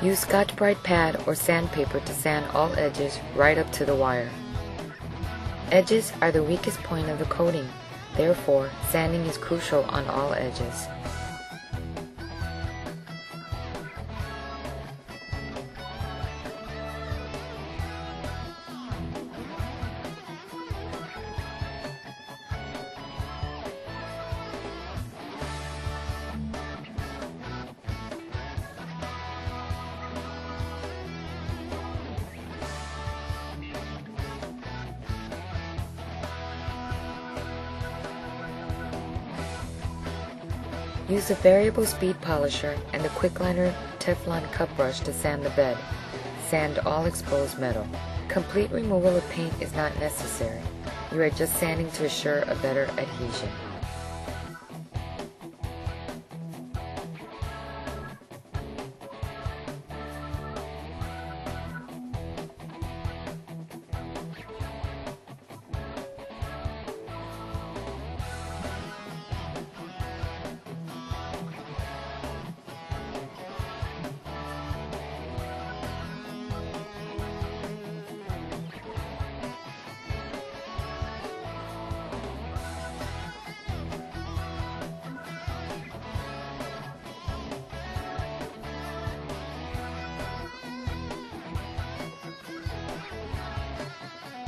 Use Scotch-Brite pad or sandpaper to sand all edges right up to the wire. Edges are the weakest point of the coating, therefore sanding is crucial on all edges. Use a variable speed polisher and the Qwikliner Teflon cup brush to sand the bed. Sand all exposed metal. Complete removal of paint is not necessary. You are just sanding to assure a better adhesion.